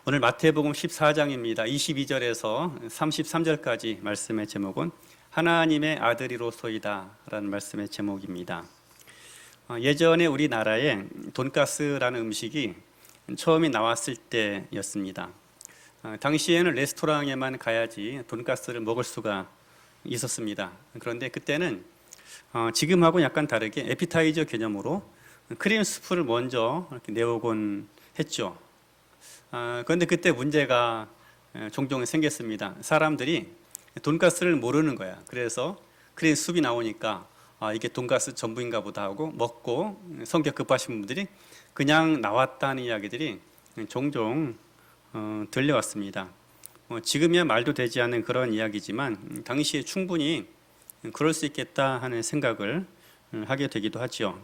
오늘 마태복음 14장입니다. 22절에서 33절까지 말씀의 제목은 하나님의 아들이로소이다 라는 말씀의 제목입니다. 예전에 우리나라에 돈가스라는 음식이 처음에 나왔을 때였습니다. 당시에는 레스토랑에만 가야지 돈가스를 먹을 수가 있었습니다. 그런데 그때는 지금하고 약간 다르게 에피타이저 개념으로 크림 스프를 먼저 이렇게 내오곤 했죠. 그런데 그때 문제가 종종 생겼습니다. 사람들이 돈가스를 모르는 거야. 그래서 크림 스프가 나오니까 이게 돈가스 전부인가 보다 하고 먹고 성격 급하신 분들이 그냥 나왔다는 이야기들이 종종 들려왔습니다. 지금이야 말도 되지 않는 그런 이야기지만 당시에 충분히 그럴 수 있겠다 하는 생각을 하게 되기도 하죠.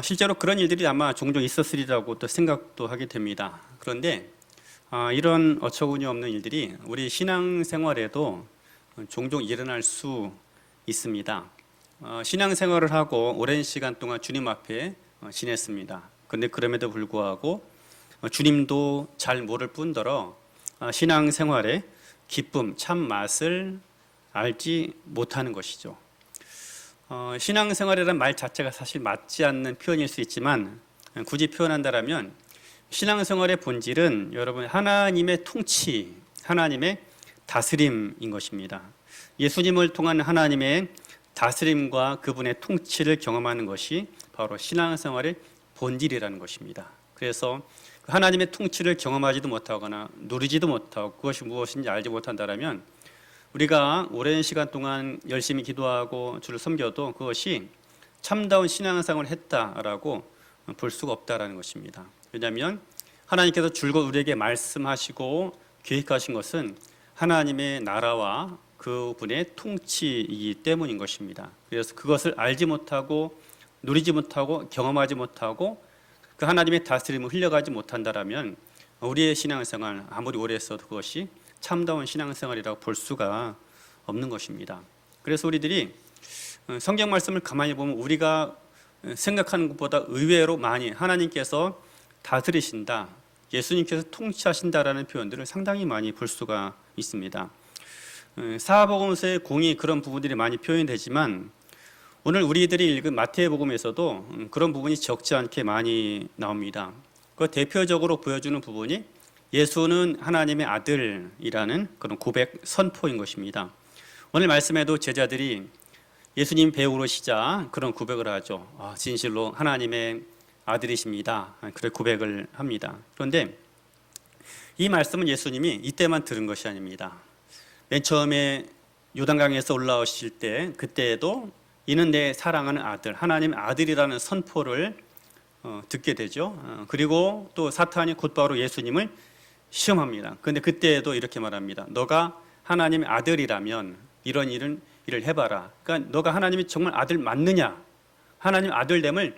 실제로 그런 일들이 아마 종종 있었으리라고 또 생각도 하게 됩니다. 그런데 이런 어처구니 없는 일들이 우리 신앙생활에도 종종 일어날 수 있습니다. 신앙생활을 하고 오랜 시간 동안 주님 앞에 지냈습니다. 그런데 그럼에도 불구하고 주님도 잘 모를 뿐더러 신앙생활의 기쁨, 참 맛을 알지 못하는 것이죠. 신앙생활이라는 말 자체가 사실 맞지 않는 표현일 수 있지만 굳이 표현한다면 신앙생활의 본질은 여러분 하나님의 통치, 하나님의 다스림인 것입니다. 예수님을 통한 하나님의 다스림과 그분의 통치를 경험하는 것이 바로 신앙생활의 본질이라는 것입니다. 그래서 하나님의 통치를 경험하지도 못하거나 누리지도 못하고 그것이 무엇인지 알지 못한다면 우리가 오랜 시간 동안 열심히 기도하고 주를 섬겨도 그것이 참다운 신앙생활을 했다라고 볼 수가 없다라는 것입니다. 왜냐하면 하나님께서 줄곧 우리에게 말씀하시고 계획하신 것은 하나님의 나라와 그분의 통치이기 때문인 것입니다. 그래서 그것을 알지 못하고 누리지 못하고 경험하지 못하고 그 하나님의 다스림을 흘려가지 못한다라면 우리의 신앙생활 아무리 오래 했어도 그것이 참다운 신앙생활이라고 볼 수가 없는 것입니다. 그래서 우리들이 성경 말씀을 가만히 보면 우리가 생각하는 것보다 의외로 많이 하나님께서 다스리신다, 예수님께서 통치하신다라는 표현들을 상당히 많이 볼 수가 있습니다. 사복음서의 공이 그런 부분들이 많이 표현되지만 오늘 우리들이 읽은 마태복음에서도 그런 부분이 적지 않게 많이 나옵니다. 그 대표적으로 보여주는 부분이 예수는 하나님의 아들이라는 그런 고백 선포인 것입니다. 오늘 말씀에도 제자들이 예수님 배우로시자 그런 고백을 하죠. 진실로 하나님의 아들이십니다. 그런 고백을 합니다. 그런데 이 말씀은 예수님이 이때만 들은 것이 아닙니다. 맨 처음에 요단강에서 올라오실 때 그때에도 이는 내 사랑하는 아들, 하나님의 아들이라는 선포를 듣게 되죠. 그리고 또 사탄이 곧바로 예수님을 시험합니다. 그런데 그때에도 이렇게 말합니다. 너가 하나님의 아들이라면 이런 일을 해봐라. 그러니까 너가 하나님이 정말 아들 맞느냐, 하나님 아들됨을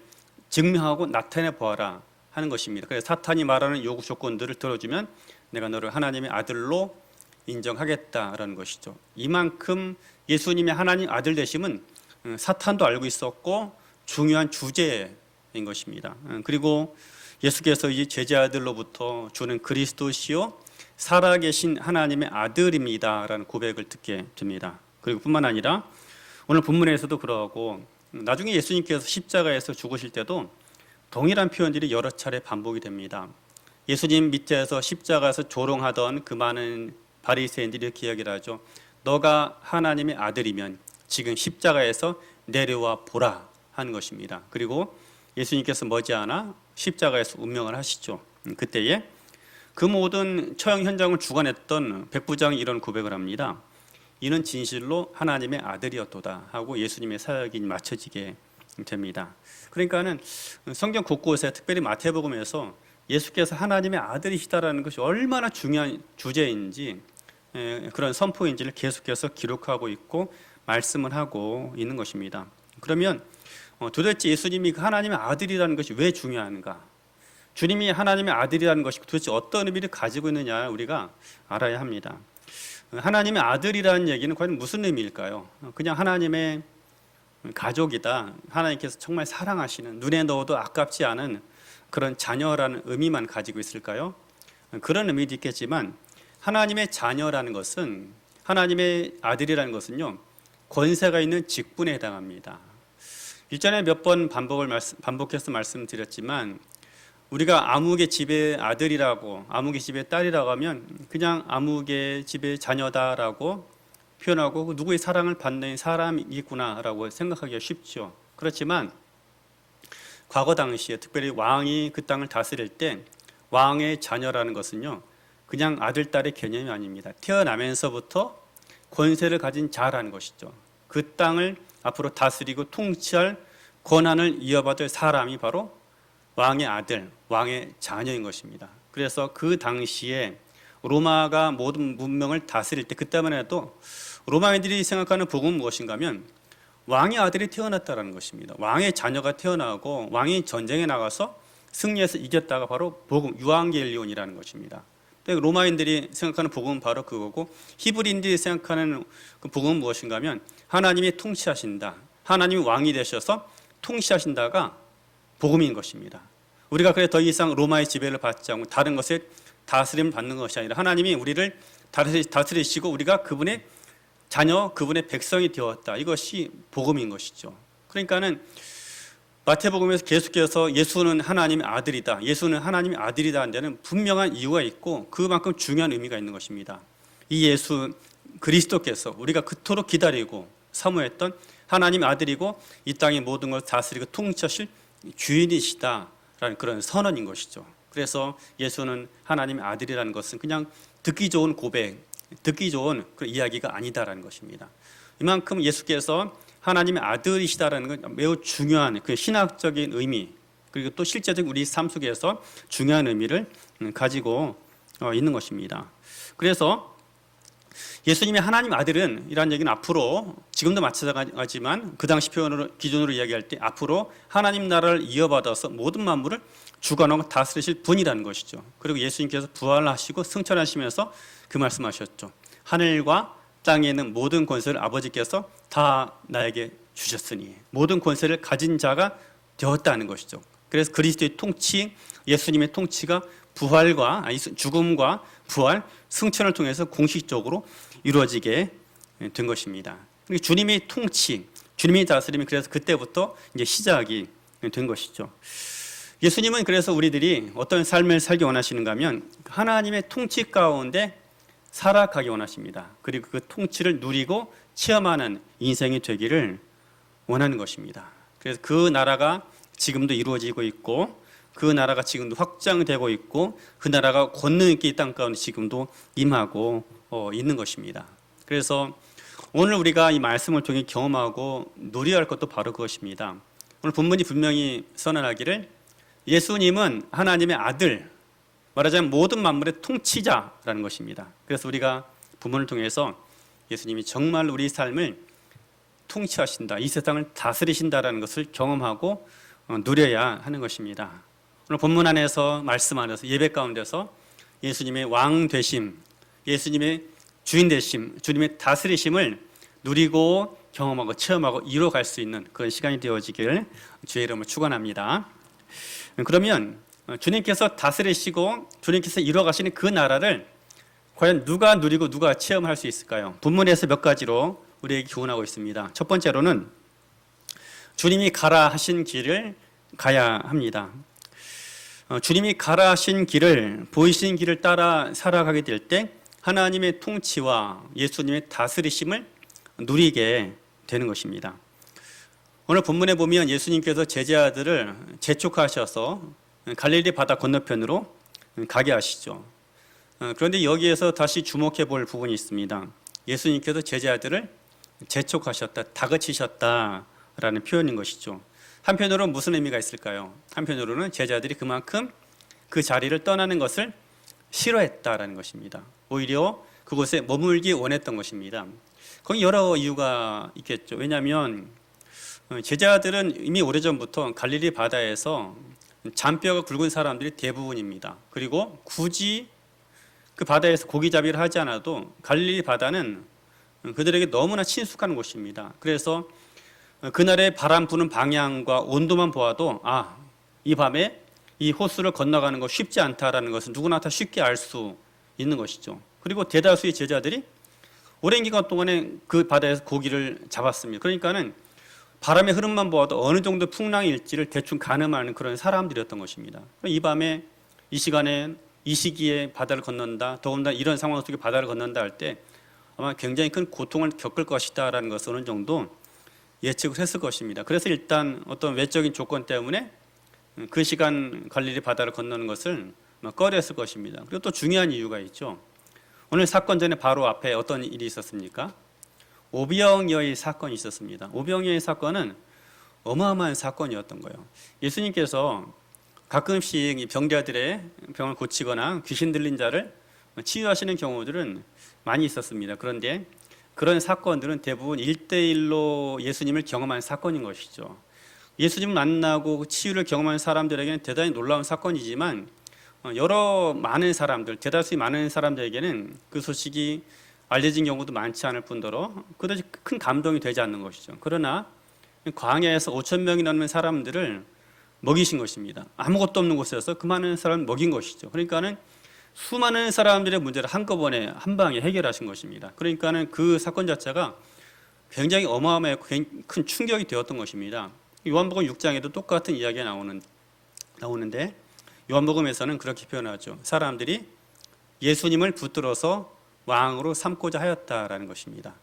증명하고 나타내 보아라 하는 것입니다. 그래서 사탄이 말하는 요구 조건들을 들어주면 내가 너를 하나님의 아들로 인정하겠다라는 것이죠. 이만큼 예수님의 하나님 아들 되심은 사탄도 알고 있었고 중요한 주제인 것입니다. 그리고 예수께서 이 제자들로부터 주는 그리스도시요 살아계신 하나님의 아들입니다라는 고백을 듣게 됩니다. 그리고 뿐만 아니라 오늘 본문에서도 그러하고 나중에 예수님께서 십자가에서 죽으실 때도 동일한 표현들이 여러 차례 반복이 됩니다. 예수님 밑에서 십자가에서 조롱하던 그 많은 바리새인들이 이렇게 이야기를 하죠. 너가 하나님의 아들이면 지금 십자가에서 내려와 보라 하는 것입니다. 그리고 예수님께서 머지않아 십자가에서 운명을 하시죠. 그때에 그 모든 처형 현장을 주관했던 백부장이 이런 고백을 합니다. 이는 진실로 하나님의 아들이었도다 하고 예수님의 사역이 맞춰지게 됩니다. 그러니까는 성경 곳곳에 특별히 마태복음에서 예수께서 하나님의 아들이시다라는 것이 얼마나 중요한 주제인지 그런 선포인지를 계속해서 기록하고 있고 말씀을 하고 있는 것입니다. 그러면 도대체 예수님이 하나님의 아들이라는 것이 왜 중요한가? 주님이 하나님의 아들이라는 것이 도대체 어떤 의미를 가지고 있느냐 우리가 알아야 합니다. 하나님의 아들이라는 얘기는 과연 무슨 의미일까요? 그냥 하나님의 가족이다, 하나님께서 정말 사랑하시는 눈에 넣어도 아깝지 않은 그런 자녀라는 의미만 가지고 있을까요? 그런 의미도 있겠지만 하나님의 자녀라는 것은 하나님의 아들이라는 것은요 권세가 있는 직분에 해당합니다. 일전에 몇 번 반복해서 말씀드렸지만 우리가 아무개 집의 아들이라고 아무개 집의 딸이라고 하면 그냥 아무개 집의 자녀다라고 표현하고 누구의 사랑을 받는 사람이구나라고 생각하기가 쉽죠. 그렇지만 과거 당시에 특별히 왕이 그 땅을 다스릴 때 왕의 자녀라는 것은요 그냥 아들, 딸의 개념이 아닙니다. 태어나면서부터 권세를 가진 자라는 것이죠. 그 땅을 앞으로 다스리고 통치할 권한을 이어받을 사람이 바로 왕의 아들, 왕의 자녀인 것입니다. 그래서 그 당시에 로마가 모든 문명을 다스릴 때 그때만 해도 로마인들이 생각하는 복음은 무엇인가 하면 왕의 아들이 태어났다는 것입니다. 왕의 자녀가 태어나고 왕이 전쟁에 나가서 승리해서 이겼다가 바로 복음, 유앙겔리온이라는 것입니다. 로마인들이 생각하는 복음은 바로 그거고 히브리인들이 생각하는 그 복음은 무엇인가 하면 하나님이 통치하신다. 하나님이 왕이 되셔서 통치하신다가 복음인 것입니다. 우리가 그래 더 이상 로마의 지배를 받지 않고 다른 것에 다스림을 받는 것이 아니라 하나님이 우리를 다스리시고 우리가 그분의 자녀, 그분의 백성이 되었다. 이것이 복음인 것이죠. 그러니까는 마태복음에서 계속해서 예수는 하나님의 아들이다. 예수는 하나님의 아들이다 하는 데는 분명한 이유가 있고 그만큼 중요한 의미가 있는 것입니다. 이 예수 그리스도께서 우리가 그토록 기다리고 사모했던 하나님의 아들이고 이 땅의 모든 걸 다스리고 통치하실 주인이시다라는 그런 선언인 것이죠. 그래서 예수는 하나님의 아들이라는 것은 그냥 듣기 좋은 고백, 듣기 좋은 그런 이야기가 아니다라는 것입니다. 이만큼 예수께서 하나님의 아들이시다라는 건 매우 중요한 그 신학적인 의미 그리고 또 실제적인 우리 삶 속에서 중요한 의미를 가지고 있는 것입니다. 그래서 예수님이 하나님 아들은 이란 얘기는 앞으로 지금도 마찬가지지만 그 당시 표현으로 기준으로 이야기할 때 앞으로 하나님 나라를 이어받아서 모든 만물을 주관하고 다스리실 분이라는 것이죠. 그리고 예수님께서 부활하시고 승천하시면서 그 말씀하셨죠. 하늘과 땅에 있는 모든 권세를 아버지께서 다 나에게 주셨으니 모든 권세를 가진 자가 되었다는 것이죠. 그래서 그리스도의 통치, 예수님의 통치가 부활과 죽음과 부활, 승천을 통해서 공식적으로 이루어지게 된 것입니다. 주님의 통치, 주님의 다스림이 그래서 그때부터 이제 시작이 된 것이죠. 예수님은 그래서 우리들이 어떤 삶을 살기 원하시는가 하면 하나님의 통치 가운데 살아가기 원하십니다. 그리고 그 통치를 누리고 체험하는 인생이 되기를 원하는 것입니다. 그래서 그 나라가 지금도 이루어지고 있고 그 나라가 지금도 확장되고 있고 그 나라가 권능 있게 이 땅 가운데 지금도 임하고 있는 것입니다. 그래서 오늘 우리가 이 말씀을 통해 경험하고 누려야 할 것도 바로 그것입니다. 오늘 본문이 분명히 선언하기를 예수님은 하나님의 아들, 말하자면 모든 만물의 통치자라는 것입니다. 그래서 우리가 본문을 통해서 예수님이 정말 우리 삶을 통치하신다, 이 세상을 다스리신다라는 것을 경험하고 누려야 하는 것입니다. 오늘 본문 안에서 말씀 안에서 예배 가운데서 예수님의 왕 되심, 예수님의 주인 되심, 주님의 다스리심을 누리고 경험하고 체험하고 이뤄갈 수 있는 그런 시간이 되어지길 주의 이름으로 축원합니다. 그러면 주님께서 다스리시고 주님께서 이뤄가시는 그 나라를 과연 누가 누리고 누가 체험할 수 있을까요? 본문에서 몇 가지로 우리에게 교훈하고 있습니다. 첫 번째로는 주님이 가라 하신 길을 가야 합니다. 주님이 가라 하신 길을, 보이신 길을 따라 살아가게 될 때 하나님의 통치와 예수님의 다스리심을 누리게 되는 것입니다. 오늘 본문에 보면 예수님께서 제자들을 재촉하셔서 갈릴리 바다 건너편으로 가게 하시죠. 그런데 여기에서 다시 주목해 볼 부분이 있습니다. 예수님께서 제자들을 재촉하셨다, 다그치셨다라는 표현인 것이죠. 한편으로는 무슨 의미가 있을까요? 한편으로는 제자들이 그만큼 그 자리를 떠나는 것을 싫어했다라는 것입니다. 오히려 그곳에 머물기 원했던 것입니다. 거기 여러 이유가 있겠죠. 왜냐하면 제자들은 이미 오래전부터 갈릴리 바다에서 잔뼈가 굵은 사람들이 대부분입니다. 그리고 굳이 그 바다에서 고기잡이를 하지 않아도 갈릴리 바다는 그들에게 너무나 친숙한 곳입니다. 그래서 그날의 바람 부는 방향과 온도만 보아도 이 밤에 이 호수를 건너가는 거 쉽지 않다라는 것은 누구나 다 쉽게 알 수 있는 것이죠. 그리고 대다수의 제자들이 오랜 기간 동안에 그 바다에서 고기를 잡았습니다. 그러니까는 바람의 흐름만 보아도 어느 정도 풍랑이 일지를 대충 가늠하는 그런 사람들이었던 것입니다. 이 밤에 이 시간에 이 시기에 바다를 건넌다, 더군다나 이런 상황 속에 바다를 건넌다 할 때 아마 굉장히 큰 고통을 겪을 것이다라는 것을 어느 정도 예측을 했을 것입니다. 그래서 일단 어떤 외적인 조건 때문에 그 시간 갈릴리 바다를 건너는 것을 꺼려했을 것입니다. 그리고 또 중요한 이유가 있죠. 오늘 사건 전에 바로 앞에 어떤 일이 있었습니까? 오병이어의 사건이 있었습니다. 오병이어의 사건은 어마어마한 사건이었던 거예요. 예수님께서 가끔씩 이 병자들의 병을 고치거나 귀신 들린 자를 치유하시는 경우들은 많이 있었습니다. 그런데 그런 사건들은 대부분 1대1로 예수님을 경험한 사건인 것이죠. 예수님을 만나고 치유를 경험한 사람들에게는 대단히 놀라운 사건이지만 여러 많은 사람들, 대다수의 많은 사람들에게는 그 소식이 알려진 경우도 많지 않을 뿐더러 그다지 큰 감동이 되지 않는 것이죠. 그러나 광야에서 5천 명이 넘는 사람들을 먹이신 것입니다. 아무것도 없는 곳에서 그 많은 사람을 먹인 것이죠. 그러니까는 수많은 사람들의 문제를 한꺼번에 한 방에 해결하신 것입니다. 그러니까는 그 사건 자체가 굉장히 어마어마하고 큰 충격이 되었던 것입니다. 요한복음 6장에도 똑같은 이야기가 나오는데 요한복음에서는 그렇게 표현하죠. 사람들이 예수님을 붙들어서 왕으로 삼고자 하였다라는 것입니다.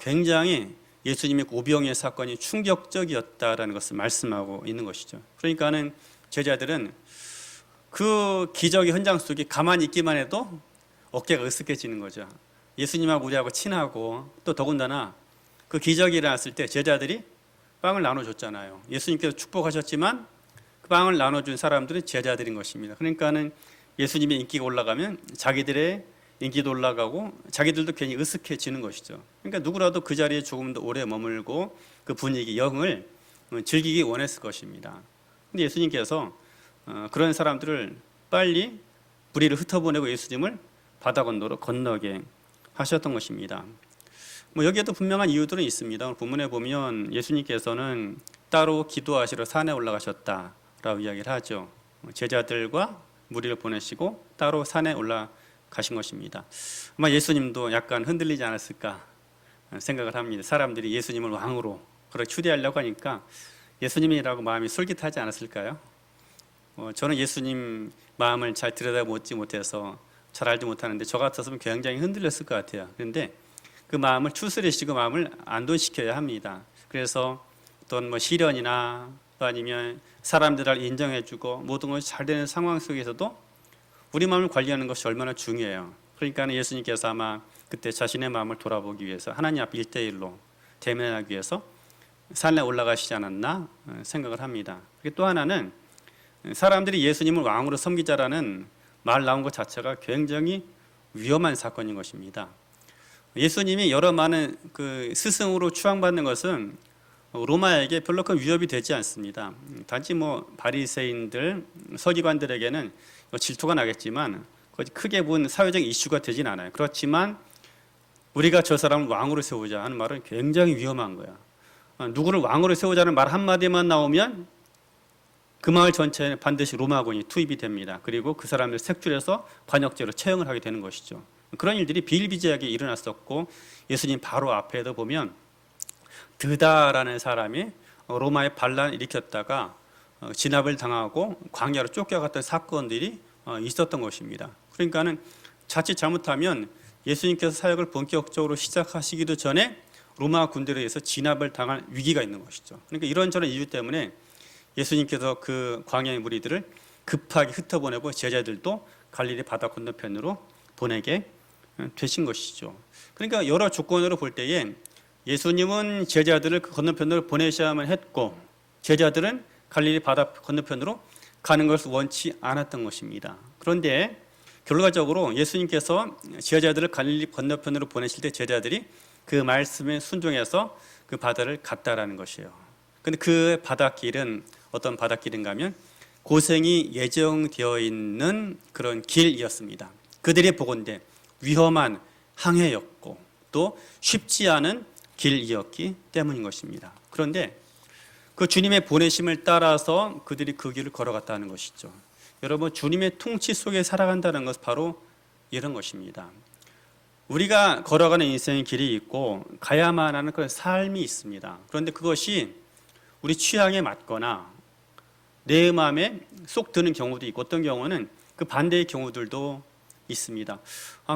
굉장히 예수님의 오병이어 사건이 충격적이었다라는 것을 말씀하고 있는 것이죠. 그러니까는 제자들은 그 기적의 현장 속에 가만히 있기만 해도 어깨가 으쓱해지는 거죠. 예수님하고 우리하고 친하고 또 더군다나 그 기적이 일어났을 때 제자들이 빵을 나눠줬잖아요. 예수님께서 축복하셨지만 그 빵을 나눠준 사람들은 제자들인 것입니다. 그러니까는 예수님의 인기가 올라가면 자기들의 인기도 올라가고 자기들도 괜히 으쓱해지는 것이죠. 그러니까 누구라도 그 자리에 조금 더 오래 머물고 그 분위기, 영을 즐기기 원했을 것입니다. 근데 예수님께서 그런 사람들을 빨리 무리를 흩어보내고 예수님을 바다 건너로 건너게 하셨던 것입니다. 여기에도 분명한 이유들은 있습니다. 오늘 본문에 보면 예수님께서는 따로 기도하시러 산에 올라가셨다라고 이야기를 하죠. 제자들과 무리를 보내시고 따로 산에 올라가신 것입니다. 아마 예수님도 약간 흔들리지 않았을까 생각을 합니다. 사람들이 예수님을 왕으로 그렇게 추대하려고 하니까 예수님이라고 마음이 솔깃하지 않았을까요? 저는 예수님 마음을 잘 들여다보지 못해서 잘 알지 못하는데 저 같았으면 굉장히 흔들렸을 것 같아요. 그런데 그 마음을 추스리시고 마음을 안도시켜야 합니다. 그래서 어떤 시련이나 아니면 사람들을 인정해주고 모든 것이 잘 되는 상황 속에서도 우리 마음을 관리하는 것이 얼마나 중요해요. 그러니까 예수님께서 아마 그때 자신의 마음을 돌아보기 위해서 하나님 앞 1대1로 대면하기 위해서 산에 올라가시지 않았나 생각을 합니다. 그리고 또 하나는 사람들이 예수님을 왕으로 섬기자라는 말 나온 것 자체가 굉장히 위험한 사건인 것입니다. 예수님이 여러 많은 그 스승으로 추앙받는 것은 로마에게 별로 큰 위협이 되지 않습니다. 단지 바리새인들, 서기관들에게는 질투가 나겠지만 크게 본 사회적 이슈가 되진 않아요. 그렇지만 우리가 저 사람을 왕으로 세우자 하는 말은 굉장히 위험한 거야. 누구를 왕으로 세우자는 말 한마디만 나오면 그 마을 전체에 반드시 로마군이 투입이 됩니다. 그리고 그 사람을 색출해서 관역죄로 처형을 하게 되는 것이죠. 그런 일들이 비일비재하게 일어났었고 예수님 바로 앞에도 보면 드다라는 사람이 로마에 반란을 일으켰다가 진압을 당하고 광야로 쫓겨갔던 사건들이 있었던 것입니다. 그러니까는 자칫 잘못하면 예수님께서 사역을 본격적으로 시작하시기도 전에 로마 군대에 의해서 진압을 당할 위기가 있는 것이죠. 그러니까 이런저런 이유 때문에 예수님께서 그 광야의 무리들을 급하게 흩어보내고 제자들도 갈릴리 바다 건너편으로 보내게 되신 것이죠. 그러니까 여러 조건으로 볼 때에 예수님은 제자들을 그 건너편으로 보내셔야만 했고 제자들은 갈릴리 바다 건너편으로 가는 것을 원치 않았던 것입니다. 그런데 결과적으로 예수님께서 제자들을 갈릴리 건너편으로 보내실 때 제자들이 그 말씀에 순종해서 그 바다를 갔다라는 것이에요. 그런데 그 바닷길은 어떤 바닷길인가 하면 고생이 예정되어 있는 그런 길이었습니다. 그들이 보건대 위험한 항해였고 또 쉽지 않은 길이었기 때문인 것입니다. 그런데 그 주님의 보내심을 따라서 그들이 그 길을 걸어갔다는 것이죠. 여러분, 주님의 통치 속에 살아간다는 것은 바로 이런 것입니다. 우리가 걸어가는 인생의 길이 있고 가야만 하는 그런 삶이 있습니다. 그런데 그것이 우리 취향에 맞거나 내 마음에 쏙 드는 경우도 있고, 어떤 경우는 그 반대의 경우들도 있습니다.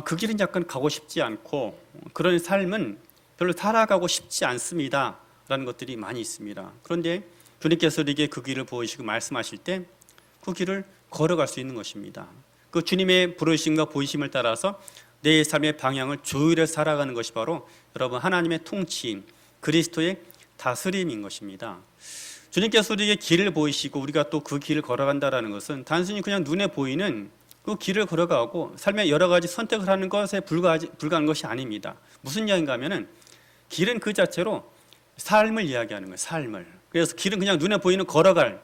그 길은 약간 가고 싶지 않고 그런 삶은 별로 살아가고 싶지 않습니다 라는 것들이 많이 있습니다. 그런데 주님께서 우리에게 그 길을 보이시고 말씀하실 때 그 길을 걸어갈 수 있는 것입니다. 그 주님의 부르심과 보이심을 따라서 내 삶의 방향을 조율해 살아가는 것이 바로 여러분 하나님의 통치인 그리스도의 다스림인 것입니다. 주님께서 우리에게 길을 보이시고 우리가 또 그 길을 걸어간다는 것은 단순히 그냥 눈에 보이는 그 길을 걸어가고 삶의 여러 가지 선택을 하는 것에 불과한 것이 아닙니다. 무슨 이야기인가 하면은 길은 그 자체로 삶을 이야기하는 거예요. 삶을. 그래서 길은 그냥 눈에 보이는 걸어갈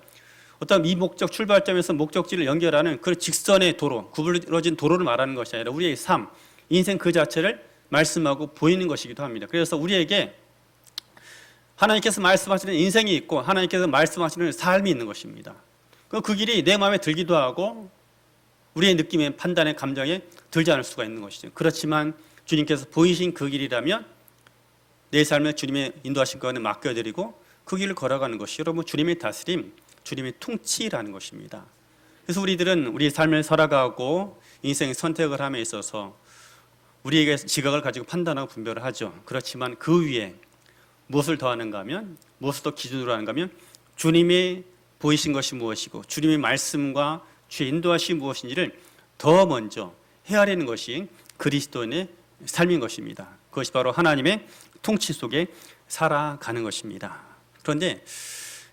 어떤 미목적 출발점에서 목적지를 연결하는 그 직선의 도로, 구부러진 도로를 말하는 것이 아니라 우리의 삶, 인생 그 자체를 말씀하고 보이는 것이기도 합니다. 그래서 우리에게 하나님께서 말씀하시는 인생이 있고 하나님께서 말씀하시는 삶이 있는 것입니다. 그 길이 내 마음에 들기도 하고 우리의 느낌에, 판단에, 감정에 들지 않을 수가 있는 것이죠. 그렇지만 주님께서 보이신 그 길이라면 내 삶을 주님의 인도하신 것에 맡겨드리고 그 길을 걸어가는 것이 여러분 주님의 다스림, 주님의 통치라는 것입니다. 그래서 우리들은 우리의 삶을 살아가고 인생의 선택을 함에 있어서 우리에게 지각을 가지고 판단하고 분별을 하죠. 그렇지만 그 위에 무엇을 더하는가 하면, 무엇을 더 기준으로 하는가 하면 주님이 보이신 것이 무엇이고 주님의 말씀과 주의 인도하심이 무엇인지를 더 먼저 헤아리는 것이 그리스도인의 삶인 것입니다. 그것이 바로 하나님의 통치 속에 살아가는 것입니다. 그런데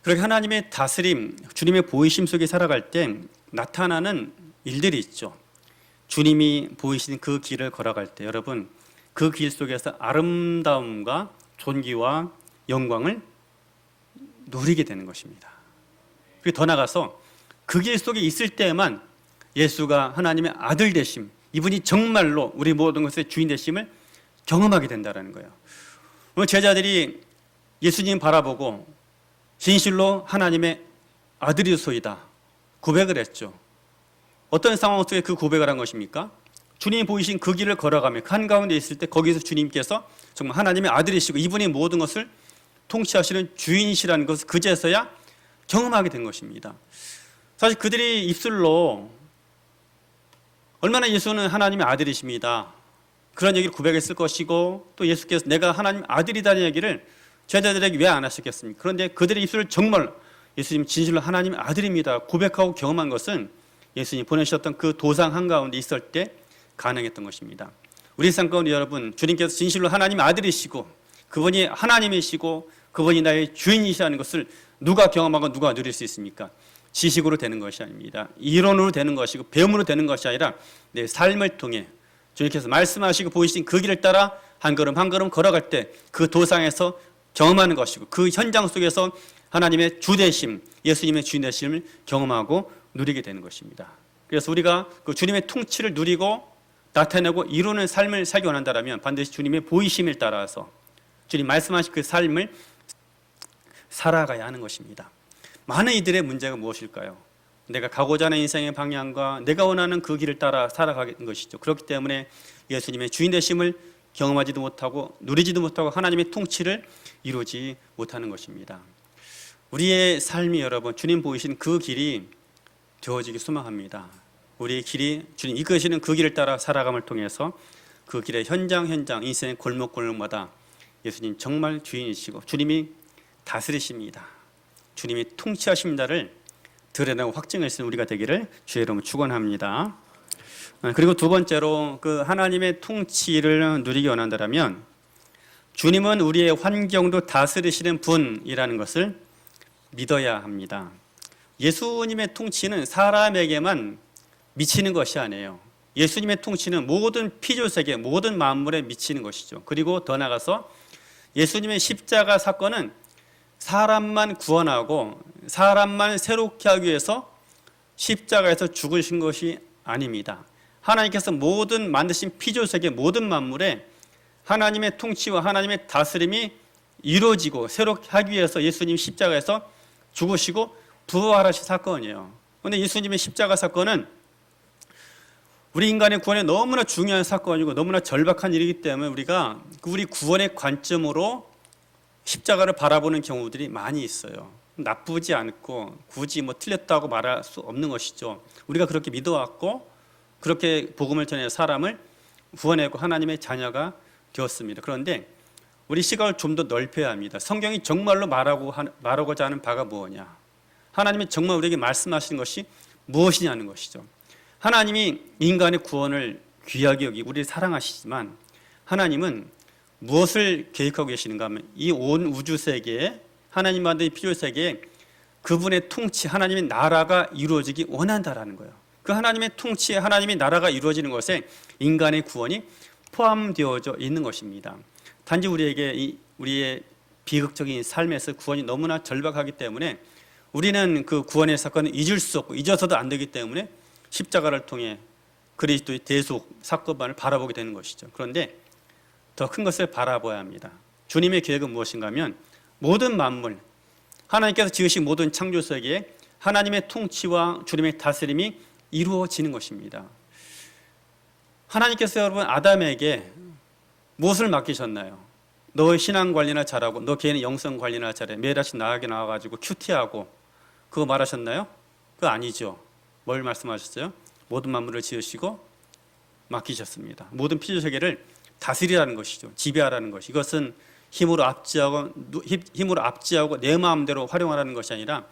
그렇게 하나님의 다스림, 주님의 보이심 속에 살아갈 때 나타나는 일들이 있죠. 주님이 보이신 그 길을 걸어갈 때 여러분 그 길 속에서 아름다움과 존귀와 영광을 누리게 되는 것입니다. 그리고 더 나아가서 그 길 속에 있을 때에만 예수가 하나님의 아들 되심, 이분이 정말로 우리 모든 것의 주인 되심을 경험하게 된다는 거예요. 제자들이 예수님 바라보고 진실로 하나님의 아들이소이다 고백을 했죠. 어떤 상황 속에 그 고백을 한 것입니까? 주님이 보이신 그 길을 걸어가며 한가운데 있을 때 거기서 주님께서 정말 하나님의 아들이시고 이분이 모든 것을 통치하시는 주인이시라는 것을 그제서야 경험하게 된 것입니다. 사실 그들이 입술로 얼마나 예수는 하나님의 아들이십니다 그런 얘기를 고백했을 것이고 또 예수께서 내가 하나님 아들이라는 얘기를 제자들에게 왜 안 하셨겠습니까? 그런데 그들의 입술을 정말 예수님 진실로 하나님의 아들입니다 고백하고 경험한 것은 예수님이 보내주셨던 그 도상 한가운데 있을 때 가능했던 것입니다. 우리 삶 가운데 여러분 주님께서 진실로 하나님의 아들이시고 그분이 하나님이시고 그분이 나의 주인이시라는 것을 누가 경험하고 누가 누릴 수 있습니까? 지식으로 되는 것이 아닙니다. 이론으로 되는 것이고 배움으로 되는 것이 아니라 내 삶을 통해 주님께서 말씀하시고 보이신 그 길을 따라 한 걸음 한 걸음 걸어갈 때 그 도상에서 경험하는 것이고 그 현장 속에서 하나님의 주되심, 예수님의 주인되심을 경험하고 누리게 되는 것입니다. 그래서 우리가 그 주님의 통치를 누리고 나타내고 이루는 삶을 살기 원한다면 반드시 주님의 보이심을 따라서 주님 말씀하신 그 삶을 살아가야 하는 것입니다. 많은 이들의 문제가 무엇일까요? 내가 가고자 하는 인생의 방향과 내가 원하는 그 길을 따라 살아가는 것이죠. 그렇기 때문에 예수님의 주인 되심을 경험하지도 못하고 누리지도 못하고 하나님의 통치를 이루지 못하는 것입니다. 우리의 삶이 여러분 주님 보이신 그 길이 되어지기 소망합니다. 우리의 길이 주님 이끄시는 그 길을 따라 살아감을 통해서 그 길의 현장 인생의 골목골목마다 예수님 정말 주인이시고 주님이 다스리십니다. 주님이 통치하십니다를 드러내고 확증할 수 있는 우리가 되기를 주의 이름으로 축원합니다. 그리고 두 번째로 그 하나님의 통치를 누리기 원한다면 주님은 우리의 환경도 다스리시는 분이라는 것을 믿어야 합니다. 예수님의 통치는 사람에게만 미치는 것이 아니에요. 예수님의 통치는 모든 피조세계, 모든 만물에 미치는 것이죠. 그리고 더 나아가서 예수님의 십자가 사건은 사람만 구원하고 사람만 새롭게 하기 위해서 십자가에서 죽으신 것이 아닙니다. 하나님께서 모든 만드신 피조세계 모든 만물에 하나님의 통치와 하나님의 다스림이 이루어지고 새롭게 하기 위해서 예수님 십자가에서 죽으시고 부활하신 사건이에요. 그런데 예수님의 십자가 사건은 우리 인간의 구원에 너무나 중요한 사건이고 너무나 절박한 일이기 때문에 우리가 우리 구원의 관점으로 십자가를 바라보는 경우들이 많이 있어요. 나쁘지 않고 굳이 뭐 틀렸다고 말할 수 없는 것이죠. 우리가 그렇게 믿어왔고 그렇게 복음을 전해 사람을 구원하고 하나님의 자녀가 되었습니다. 그런데 우리 시각을 좀 더 넓혀야 합니다. 성경이 정말로 말하고자 하는 바가 무엇냐? 하나님이 정말 우리에게 말씀하시는 것이 무엇이냐는 것이죠. 하나님이 인간의 구원을 귀하게 여기고 우리를 사랑하시지만 하나님은 무엇을 계획하고 계시는가 하면 이 온 우주 세계에 하나님 만든 피조 세계에 그분의 통치, 하나님의 나라가 이루어지기 원한다라는 거예요. 그 하나님의 통치에 하나님의 나라가 이루어지는 것에 인간의 구원이 포함되어져 있는 것입니다. 단지 우리의 비극적인 삶에서 구원이 너무나 절박하기 때문에 우리는 그 구원의 사건을 잊을 수 없고 잊어서도 안 되기 때문에 십자가를 통해 그리스도의 대속 사건만을 바라보게 되는 것이죠. 그런데 더 큰 것을 바라봐야 합니다. 주님의 계획은 무엇인가 하면 모든 만물, 하나님께서 지으신 모든 창조 세계에 하나님의 통치와 주님의 다스림이 이루어지는 것입니다. 하나님께서 여러분 아담에게 무엇을 맡기셨나요? 너의 신앙 관리나 잘하고 너 개인의 영성 관리나 잘해. 매일 아침 나가게 나와가지고 큐티하고 그거 말하셨나요? 그거 아니죠. 뭘 말씀하셨어요? 모든 만물을 지으시고 맡기셨습니다. 모든 피조 세계를 다스리라는 것이죠. 지배하라는 것. 이것은 힘으로 압제하고 내 마음대로 활용하라는 것이 아니라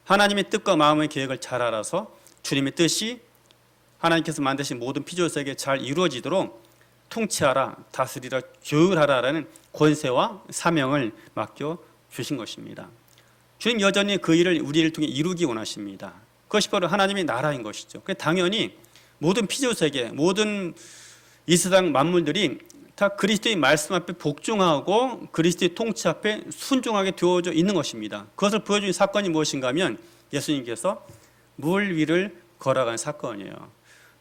하나님의 뜻과 마음의 계획을 잘 알아서 주님의 뜻이 하나님께서 만드신 모든 피조 세계에 잘 이루어지도록 통치하라, 다스리라, 조율하라라는 권세와 사명을 맡겨 주신 것입니다. 주님 여전히 그 일을 우리를 통해 이루기 원하십니다. 그것이 바로 하나님의 나라인 것이죠. 당연히 모든 피조 세계, 모든 이 세상 만물들이 다 그리스도의 말씀 앞에 복종하고 그리스도의 통치 앞에 순종하게 되어져 있는 것입니다. 그것을 보여주는 사건이 무엇인가 하면 예수님께서 물 위를 걸어간 사건이에요.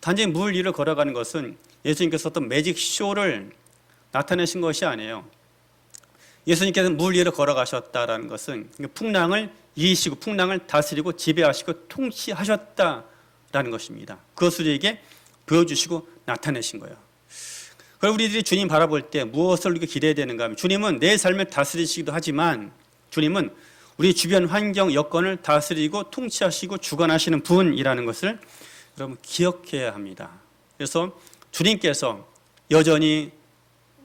단지 물 위를 걸어가는 것은 예수님께서 어떤 매직 쇼를 나타내신 것이 아니에요. 예수님께서 물 위를 걸어가셨다라는 것은 풍랑을 이기시고 풍랑을 다스리고 지배하시고 통치하셨다라는 것입니다. 그것을 우리에게 보여주시고 나타내신 거예요. 그럼 우리들이 주님 바라볼 때 무엇을 우리가 기대해야 되는가 하면 주님은 내 삶을 다스리시기도 하지만 주님은 우리 주변 환경 여건을 다스리고 통치하시고 주관하시는 분이라는 것을 여러분 기억해야 합니다. 그래서 주님께서 여전히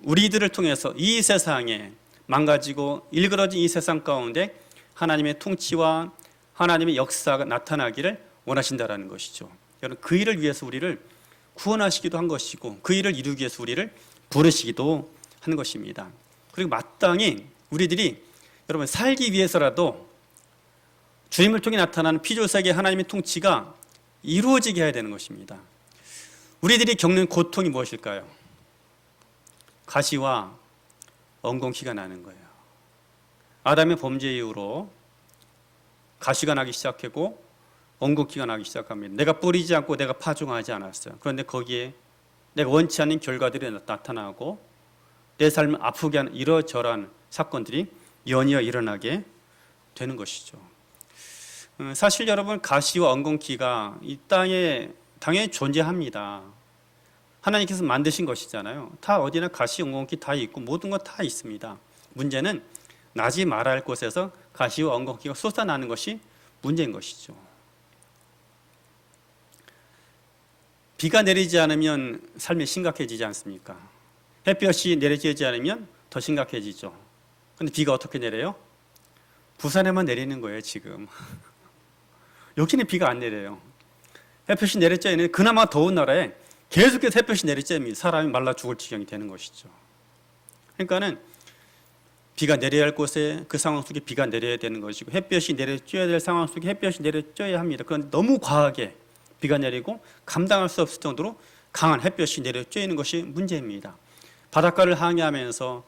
우리들을 통해서 이 세상에 망가지고 일그러진 이 세상 가운데 하나님의 통치와 하나님의 역사가 나타나기를 원하신다라는 것이죠. 여러분 그 일을 위해서 우리를 구원하시기도 한 것이고 그 일을 이루기 위해서 우리를 부르시기도 한 것입니다. 그리고 마땅히 우리들이 여러분 살기 위해서라도 주님을 통해 나타나는 피조세계 하나님의 통치가 이루어지게 해야 되는 것입니다. 우리들이 겪는 고통이 무엇일까요? 가시와 엉겅퀴가 나는 거예요. 아담의 범죄 이후로 가시가 나기 시작하고 엉겅퀴가 나기 시작합니다. 내가 뿌리지 않고 내가 파종하지 않았어요. 그런데 거기에 내가 원치 않는 결과들이 나타나고 내 삶을 아프게 하는 이러저러한 사건들이 연이어 일어나게 되는 것이죠. 사실 여러분 가시와 엉겅퀴가 이 땅에 당연히 존재합니다. 하나님께서 만드신 것이잖아요. 다 어디나 가시, 엉겅퀴 다 있고 모든 것 다 있습니다. 문제는 나지 말아야 할 곳에서 가시와 엉겅퀴가 쏟아나는 것이 문제인 것이죠. 비가 내리지 않으면 삶이 심각해지지 않습니까? 햇볕이 내리지 않으면 더 심각해지죠. 그런데 비가 어떻게 내려요? 부산에만 내리는 거예요, 지금. 여기는 비가 안 내려요. 햇볕이 내리쬐는 그나마 더운 나라에 계속해서 햇볕이 내리쬐면 사람이 말라 죽을 지경이 되는 것이죠. 그러니까는 비가 내려야 할 곳에 그 상황 속에 비가 내려야 되는 것이고 햇볕이 내려쬐야 될 상황 속에 햇볕이 내려쬐야 합니다. 그런데 너무 과하게 비가 내리고 감당할 수 없을 정도로 강한 햇볕이 내려쬐는 것이 문제입니다. 바닷가를 항해하면서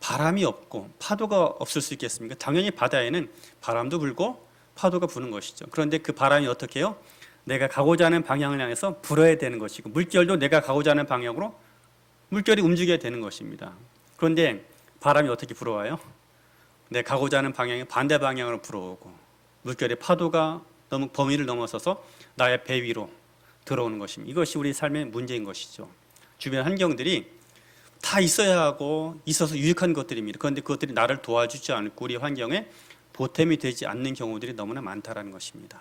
바람이 없고 파도가 없을 수 있겠습니까? 당연히 바다에는 바람도 불고 파도가 부는 것이죠. 그런데 그 바람이 어떻게 해요? 내가 가고자 하는 방향을 향해서 불어야 되는 것이고 물결도 내가 가고자 하는 방향으로 물결이 움직여야 되는 것입니다. 그런데 바람이 어떻게 불어와요? 내 가고자 하는 방향이 반대 방향으로 불어오고 물결의 파도가 너무 범위를 넘어서서 나의 배 위로 들어오는 것입니다. 이것이 우리 삶의 문제인 것이죠. 주변 환경들이 다 있어야 하고 있어서 유익한 것들입니다. 그런데 그것들이 나를 도와주지 않고 우리 환경에 보탬이 되지 않는 경우들이 너무나 많다는 것입니다.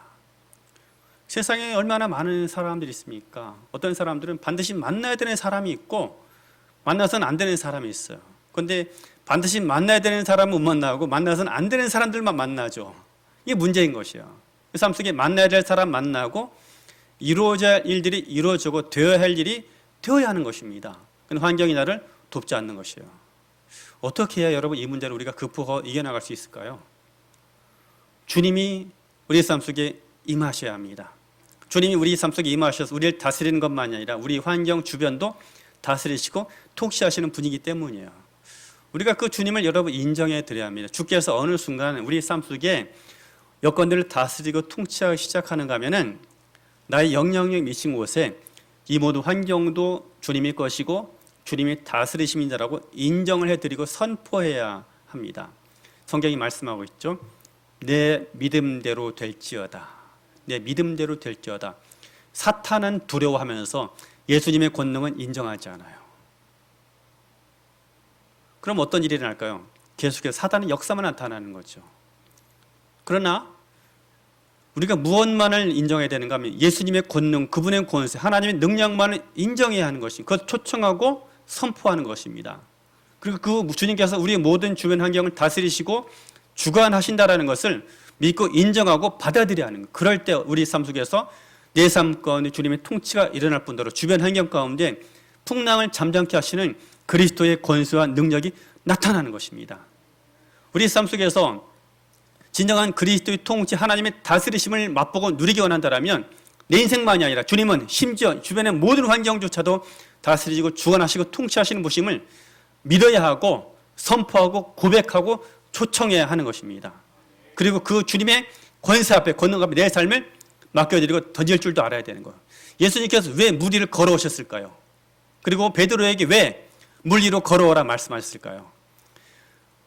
세상에 얼마나 많은 사람들이 있습니까? 어떤 사람들은 반드시 만나야 되는 사람이 있고 만나서는 안 되는 사람이 있어요. 그런데 반드시 만나야 되는 사람은 못 만나고 만나서는 안 되는 사람들만 만나죠. 이게 문제인 것이에요. 그 삶 속에 만나야 될 사람 만나고 이루어져야 할 일들이 이루어지고 되어야 할 일이 되어야 하는 것입니다. 환경이 나를 돕지 않는 것이에요. 어떻게 해야 여러분 이 문제를 우리가 극복하고 이겨나갈 수 있을까요? 주님이 우리 삶 속에 임하셔야 합니다. 주님이 우리 삶 속에 임하셔서 우리를 다스리는 것만이 아니라 우리 환경 주변도 다스리시고 통치하시는 분이기 때문이에요. 우리가 그 주님을 여러분 인정해 드려야 합니다. 주께서 어느 순간 우리 삶 속에 여건들을 다스리고 통치하기 시작하는가 하면은 나의 영향력 미친 곳에 이 모든 환경도 주님의 것이고 주님이 다스리심이라고 인정을 해드리고 선포해야 합니다. 성경이 말씀하고 있죠. 내 믿음대로 될지어다. 내 믿음대로 될지어다. 사탄은 두려워하면서 예수님의 권능은 인정하지 않아요. 그럼 어떤 일이 일어날까요? 계속해서 사단의 역사만 나타나는 거죠. 그러나 우리가 무엇만을 인정해야 되는가 하면 예수님의 권능, 그분의 권세, 하나님의 능력만을 인정해야 하는 것이 그것 초청하고 선포하는 것입니다. 그리고 그 주님께서 우리의 모든 주변 환경을 다스리시고 주관하신다라는 것을 믿고 인정하고 받아들여야 하는 거예요. 그럴 때 우리 삶 속에서 내 삶 가운데 주님의 통치가 일어날 뿐더러 주변 환경 가운데 풍랑을 잠잠케 하시는 그리스도의 권세와 능력이 나타나는 것입니다. 우리 삶 속에서 진정한 그리스도의 통치, 하나님의 다스리심을 맛보고 누리기 원한다면 내 인생만이 아니라 주님은 심지어 주변의 모든 환경조차도 다스리시고 주관하시고 통치하시는 분임을 믿어야 하고 선포하고 고백하고 초청해야 하는 것입니다. 그리고 그 주님의 권세 앞에 권능 앞에 내 삶을 맡겨드리고 던질 줄도 알아야 되는 거예요. 예수님께서 왜 물 위를 걸어오셨을까요? 그리고 베드로에게 왜 물 위로 걸어오라 말씀하셨을까요?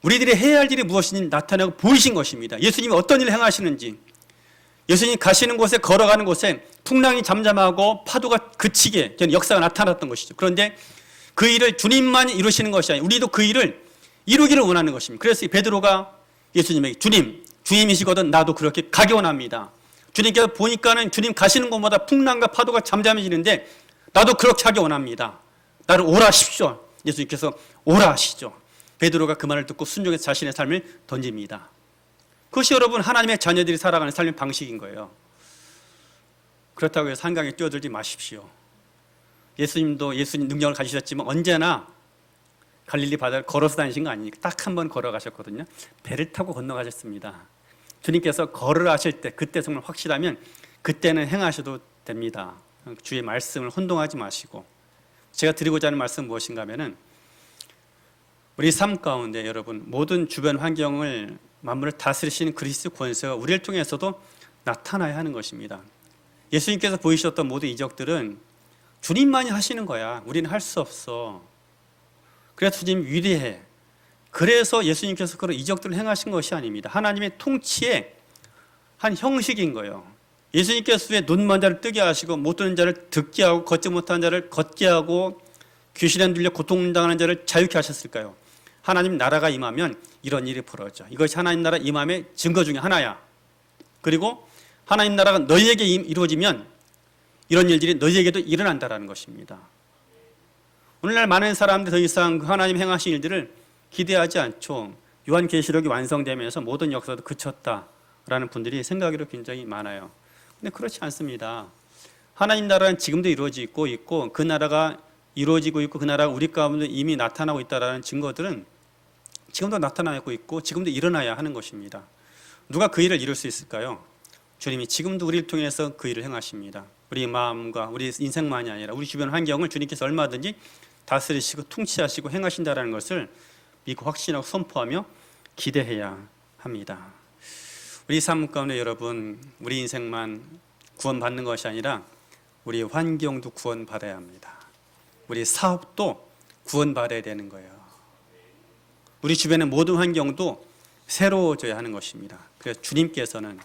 우리들이 해야 할 일이 무엇인지 나타내고 보이신 것입니다. 예수님이 어떤 일을 행하시는지, 예수님이 가시는 곳에 걸어가는 곳에 풍랑이 잠잠하고 파도가 그치게 된 역사가 나타났던 것이죠. 그런데 그 일을 주님만 이루시는 것이 아니라 우리도 그 일을 이루기를 원하는 것입니다. 그래서 베드로가 예수님에게 주님이시거든 나도 그렇게 가기 원합니다. 주님께서 보니까는 주님 가시는 곳마다 풍랑과 파도가 잠잠해지는데 나도 그렇게 하기 원합니다. 나를 오라 하십시오. 예수님께서 오라 하시죠. 베드로가 그 말을 듣고 순종해서 자신의 삶을 던집니다. 그것이 여러분 하나님의 자녀들이 살아가는 삶의 방식인 거예요. 그렇다고 해서 한강에 뛰어들지 마십시오. 예수님도 예수님 능력을 가지셨지만 언제나 갈릴리 바다를 걸어서 다니신 거 아니니까 딱 한 번 걸어가셨거든요. 배를 타고 건너가셨습니다. 주님께서 걸어가실 때 그때 정말 확실하면 그때는 행하셔도 됩니다. 주의 말씀을 혼동하지 마시고 제가 드리고자 하는 말씀은 무엇인가 하면은 우리 삶 가운데 여러분 모든 주변 환경을 만물을 다스리시는 그리스도 권세가 우리를 통해서도 나타나야 하는 것입니다. 예수님께서 보이셨던 모든 이적들은 주님만이 하시는 거야. 우리는 할 수 없어. 그래서 주님 위대해. 그래서 예수님께서 그런 이적들을 행하신 것이 아닙니다. 하나님의 통치의 한 형식인 거예요. 예수님께서 왜 눈먼 자를 뜨게 하시고 못 듣는 자를 듣게 하고 걷지 못하는 자를 걷게 하고 귀신에 들려 고통당하는 자를 자유케 하셨을까요? 하나님 나라가 임하면 이런 일이 벌어져. 이것이 하나님 나라 임함의 증거 중에 하나야. 그리고 하나님 나라가 너희에게 이루어지면 이런 일들이 너희에게도 일어난다라는 것입니다. 오늘날 많은 사람들이 더 이상 하나님 행하신 일들을 기대하지 않죠. 요한계시록이 완성되면서 모든 역사도 그쳤다라는 분들이 생각으로 굉장히 많아요. 근데 그렇지 않습니다. 하나님 나라는 지금도 이루어지고 있고 그 나라가 이루어지고 있고 그 나라가 우리 가운데 이미 나타나고 있다는 증거들은 지금도 나타나고 있고 지금도 일어나야 하는 것입니다. 누가 그 일을 이룰 수 있을까요? 주님이 지금도 우리를 통해서 그 일을 행하십니다. 우리 마음과 우리 인생만이 아니라 우리 주변 환경을 주님께서 얼마든지 다스리시고 통치하시고 행하신다는 것을 믿고 확신하고 선포하며 기대해야 합니다. 우리 삶 가운데 여러분 우리 인생만 구원받는 것이 아니라 우리 환경도 구원받아야 합니다. 우리 사업도 구원받아야 되는 거예요. 우리 주변의 모든 환경도 새로워져야 하는 것입니다. 그래서 주님께서는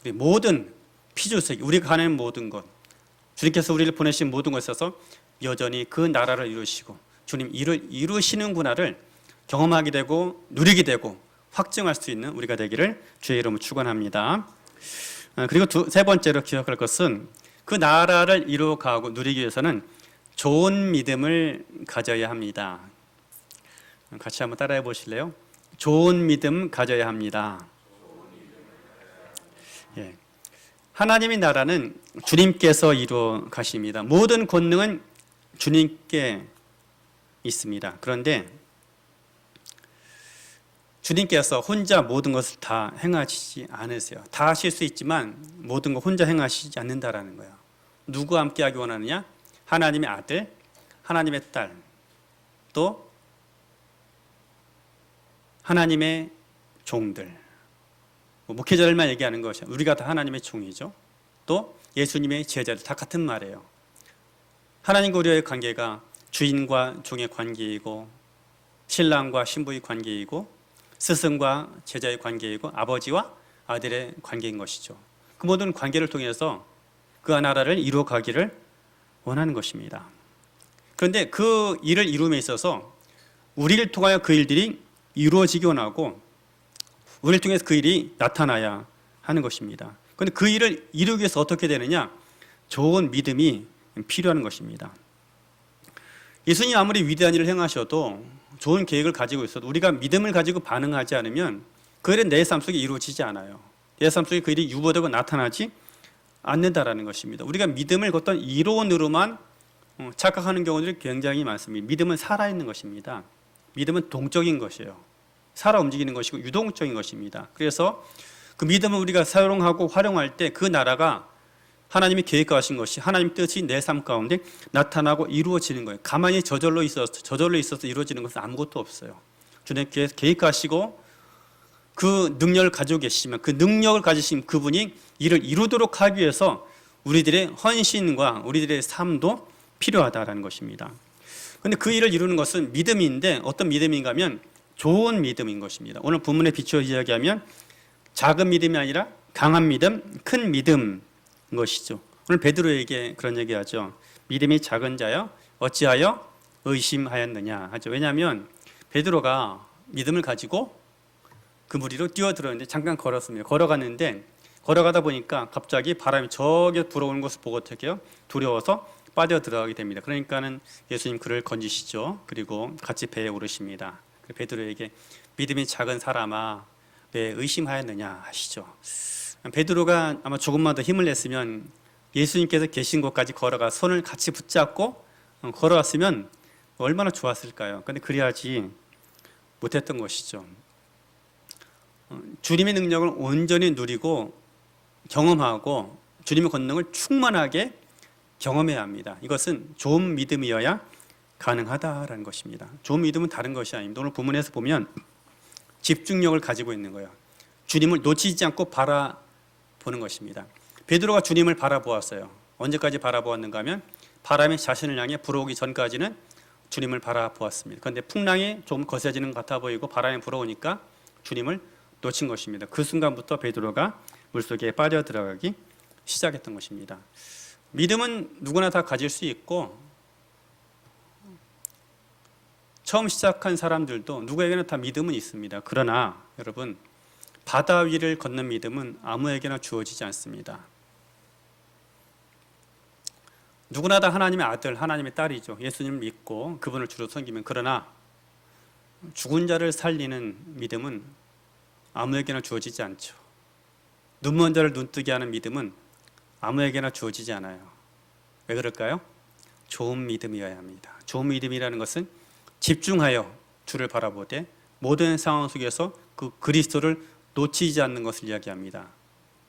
우리 모든 피주색, 우리가 가는 모든 것, 주님께서 우리를 보내신 모든 것에 있어서 여전히 그 나라를 이루시고 주님 일을 이루시는구나를 경험하게 되고 누리게 되고 확증할 수 있는 우리가 되기를 주의 이름으로 축원합니다. 그리고 세 번째로 기억할 것은 그 나라를 이루어가고 누리기 위해서는 좋은 믿음을 가져야 합니다. 같이 한번 따라해 보실래요? 좋은 믿음 가져야 합니다. 예. 하나님의 나라는 주님께서 이루어 가십니다. 모든 권능은 주님께 있습니다. 그런데 주님께서 혼자 모든 것을 다 행하시지 않으세요. 다 하실 수 있지만 모든 것 혼자 행하시지 않는다라는 거예요. 누구와 함께 하기 원하느냐? 하나님의 아들, 하나님의 딸, 또 하나님의 종들. 목회자들만 얘기하는 것이 우리가 다 하나님의 종이죠. 또 예수님의 제자들 다 같은 말이에요. 하나님과 우리의 관계가 주인과 종의 관계이고 신랑과 신부의 관계이고 스승과 제자의 관계이고 아버지와 아들의 관계인 것이죠. 그 모든 관계를 통해서 그 나라를 이루어가기를 원하는 것입니다. 그런데 그 일을 이룸에 있어서 우리를 통하여 그 일들이 이루어지기 원하고 우리를 통해서 그 일이 나타나야 하는 것입니다. 그런데 그 일을 이루기 위해서 어떻게 되느냐? 좋은 믿음이 필요한 것입니다. 예수님 아무리 위대한 일을 행하셔도 좋은 계획을 가지고 있어도 우리가 믿음을 가지고 반응하지 않으면 그 일은 내 삶 속에 이루어지지 않아요. 내 삶 속에 그 일이 유보되고 나타나지 않는다라는 것입니다. 우리가 믿음을 어떤 이론으로만 착각하는 경우들이 굉장히 많습니다. 믿음은 살아있는 것입니다. 믿음은 동적인 것이에요. 살아 움직이는 것이고 유동적인 것입니다. 그래서 그 믿음을 우리가 사용하고 활용할 때 그 나라가 하나님이 계획하신 것이 하나님 뜻이 내 삶 가운데 나타나고 이루어지는 거예요. 가만히 저절로 있어서 이루어지는 것은 아무것도 없어요. 주님께서 계획하시고 그 능력을 가지고 계시면 그 능력을 가지신 그분이 이를 이루도록 하기 위해서 우리들의 헌신과 우리들의 삶도 필요하다라는 것입니다. 그런데 그 일을 이루는 것은 믿음인데 어떤 믿음인가 하면 좋은 믿음인 것입니다. 오늘 본문에 비추어 이야기하면 작은 믿음이 아니라 강한 믿음, 큰 믿음인 것이죠. 오늘 베드로에게 그런 얘기하죠. 믿음이 작은 자여 어찌하여 의심하였느냐 하죠. 왜냐하면 베드로가 믿음을 가지고 그 무리로 뛰어들었는데 잠깐 걸었습니다. 걸어갔는데 걸어가다 보니까 갑자기 바람이 저기 불어오는 것을 보고 어떻게 해요? 두려워서 빠져 들어가게 됩니다. 그러니까는 예수님 그를 건지시죠. 그리고 같이 배에 오르십니다. 베드로에게 믿음이 작은 사람아 왜 의심하였느냐 하시죠. 베드로가 아마 조금만 더 힘을 냈으면 예수님께서 계신 곳까지 걸어가 손을 같이 붙잡고 걸어왔으면 얼마나 좋았을까요? 그런데 그리하지 못했던 것이죠. 주님의 능력을 온전히 누리고 경험하고 주님의 권능을 충만하게 경험해야 합니다. 이것은 좋은 믿음이어야 가능하다라는 것입니다. 좋은 믿음은 다른 것이 아닙니다. 오늘 본문에서 보면 집중력을 가지고 있는 거예요. 주님을 놓치지 않고 바라보는 것입니다. 베드로가 주님을 바라보았어요. 언제까지 바라보았는가 하면 바람이 자신을 향해 불어오기 전까지는 주님을 바라보았습니다. 그런데 풍랑이 좀 거세지는 것 같아 보이고 바람이 불어오니까 주님을 놓친 것입니다. 그 순간부터 베드로가 물속에 빠져 들어가기 시작했던 것입니다. 믿음은 누구나 다 가질 수 있고 처음 시작한 사람들도 누구에게나 다 믿음은 있습니다. 그러나 여러분 바다 위를 걷는 믿음은 아무에게나 주어지지 않습니다. 누구나 다 하나님의 아들, 하나님의 딸이죠. 예수님을 믿고 그분을 주로 섬기면 그러나 죽은 자를 살리는 믿음은 아무에게나 주어지지 않죠. 눈먼 자를 눈뜨게 하는 믿음은 아무에게나 주어지지 않아요. 왜 그럴까요? 좋은 믿음이어야 합니다. 좋은 믿음이라는 것은 집중하여 주를 바라보되 모든 상황 속에서 그 그리스도를 놓치지 않는 것을 이야기합니다.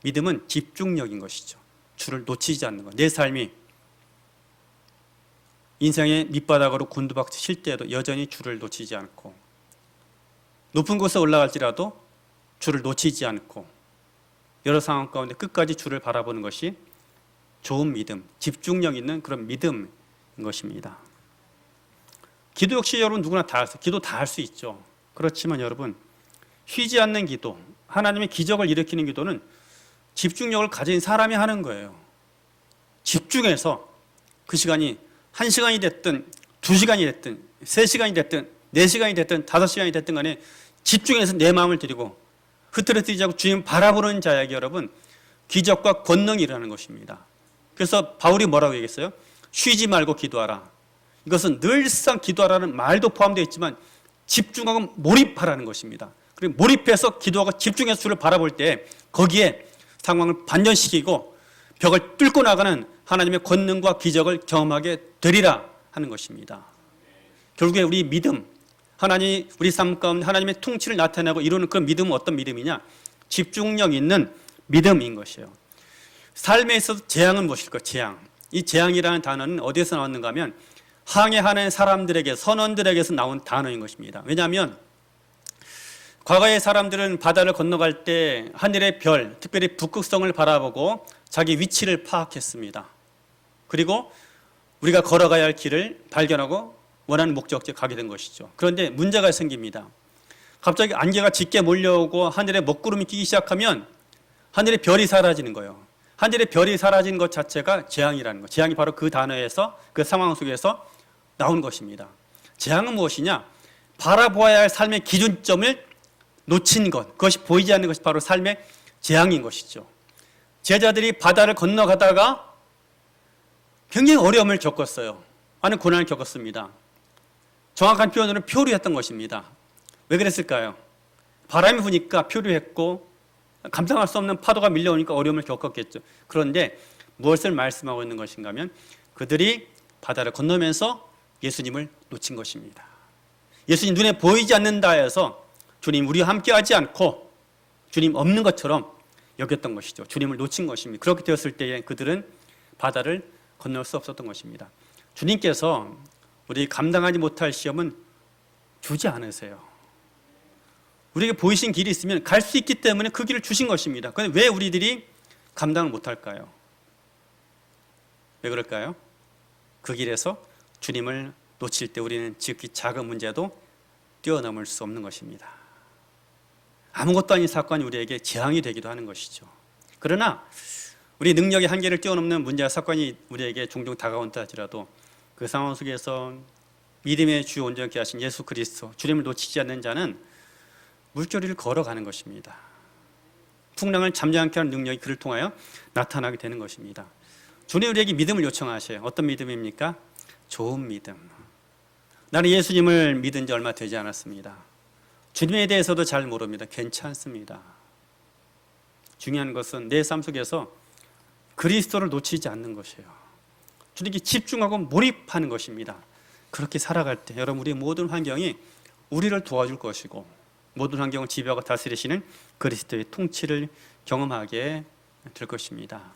믿음은 집중력인 것이죠. 주를 놓치지 않는 것. 내 삶이 인생의 밑바닥으로 곤두박질 칠 때에도 여전히 주를 놓치지 않고 높은 곳에 올라갈지라도 주를 놓치지 않고 여러 상황 가운데 끝까지 주를 바라보는 것이 좋은 믿음, 집중력 있는 그런 믿음인 것입니다. 기도 역시 여러분 누구나 다 할 수, 기도 다 할 수 있죠. 그렇지만 여러분 쉬지 않는 기도, 하나님의 기적을 일으키는 기도는 집중력을 가진 사람이 하는 거예요. 집중해서 그 시간이 1시간이 됐든 2시간이 됐든 3시간이 됐든 4시간이 됐든 5시간이 됐든 간에 집중해서 내 마음을 드리고 흐트러뜨리지 않고 주님 바라보는 자에게 여러분 기적과 권능이 일어나는 것입니다. 그래서 바울이 뭐라고 얘기했어요? 쉬지 말고 기도하라. 이것은 늘상 기도하라는 말도 포함되어 있지만 집중하고 몰입하라는 것입니다. 그리고 몰입해서 기도하고 집중해서 주를 바라볼 때 거기에 상황을 반전시키고 벽을 뚫고 나가는 하나님의 권능과 기적을 경험하게 되리라 하는 것입니다. 결국에 우리 믿음, 하나님 우리 삶 가운데 하나님의 통치를 나타내고 이루는 그 믿음은 어떤 믿음이냐? 집중력 있는 믿음인 것이에요. 삶에 있어서 재앙은 무엇일까? 재앙. 이 재앙이라는 단어는 어디에서 나왔는가 하면 항해하는 사람들에게, 선원들에게서 나온 단어인 것입니다. 왜냐하면 과거의 사람들은 바다를 건너갈 때 하늘의 별, 특별히 북극성을 바라보고 자기 위치를 파악했습니다. 그리고 우리가 걸어가야 할 길을 발견하고 원하는 목적지에 가게 된 것이죠. 그런데 문제가 생깁니다. 갑자기 안개가 짙게 몰려오고 하늘에 먹구름이 끼기 시작하면 하늘의 별이 사라지는 거예요. 하늘의 별이 사라진 것 자체가 재앙이라는 것. 재앙이 바로 그 단어에서, 그 상황 속에서 나온 것입니다. 재앙은 무엇이냐? 바라보아야 할 삶의 기준점을 놓친 것, 그것이 보이지 않는 것이 바로 삶의 재앙인 것이죠. 제자들이 바다를 건너가다가 굉장히 어려움을 겪었어요. 많은 고난을 겪었습니다. 정확한 표현으로는 표류했던 것입니다. 왜 그랬을까요? 바람이 부니까 표류했고 감당할 수 없는 파도가 밀려오니까 어려움을 겪었겠죠. 그런데 무엇을 말씀하고 있는 것인가 하면 그들이 바다를 건너면서 예수님을 놓친 것입니다. 예수님 눈에 보이지 않는다 해서 주님 우리와 함께하지 않고 주님 없는 것처럼 여겼던 것이죠. 주님을 놓친 것입니다. 그렇게 되었을 때에 그들은 바다를 건널 수 없었던 것입니다. 주님께서 우리 감당하지 못할 시험은 주지 않으세요. 우리에게 보이신 길이 있으면 갈 수 있기 때문에 그 길을 주신 것입니다. 그런데 왜 우리들이 감당을 못할까요? 왜 그럴까요? 그 길에서 주님을 놓칠 때 우리는 지극히 작은 문제도 뛰어넘을 수 없는 것입니다. 아무것도 아닌 사건이 우리에게 재앙이 되기도 하는 것이죠. 그러나 우리 능력의 한계를 뛰어넘는 문제와 사건이 우리에게 종종 다가온다 할지라도 그 상황 속에서 믿음의 주 온전케 하신 예수 그리스도, 주님을 놓치지 않는 자는 물결위를 걸어가는 것입니다. 풍랑을 잠잠케 하는 능력이 그를 통하여 나타나게 되는 것입니다. 주님 우리에게 믿음을 요청하셔요. 어떤 믿음입니까? 좋은 믿음. 나는 예수님을 믿은 지 얼마 되지 않았습니다. 주님에 대해서도 잘 모릅니다. 괜찮습니다. 중요한 것은 내 삶 속에서 그리스도를 놓치지 않는 것이에요. 주님께 집중하고 몰입하는 것입니다. 그렇게 살아갈 때 여러분 우리의 모든 환경이 우리를 도와줄 것이고 모든 환경을 지배하고 다스리시는 그리스도의 통치를 경험하게 될 것입니다.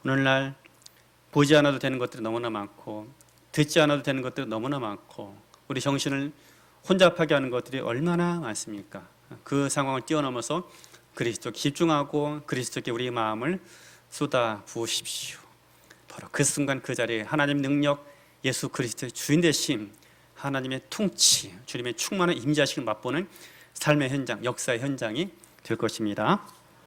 오늘날 보지 않아도 되는 것들이 너무나 많고 듣지 않아도 되는 것들이 너무나 많고 우리 정신을 혼잡하게 하는 것들이 얼마나 많습니까? 그 상황을 뛰어넘어서 그리스도께 집중하고 그리스도께 우리의 마음을 쏟아 부으십시오. 바로 그 순간 그 자리에 하나님 능력, 예수 그리스도의 주인 되심, 하나님의 통치, 주님의 충만한 임재하심을 맛보는 삶의 현장, 역사의 현장이 될 것입니다.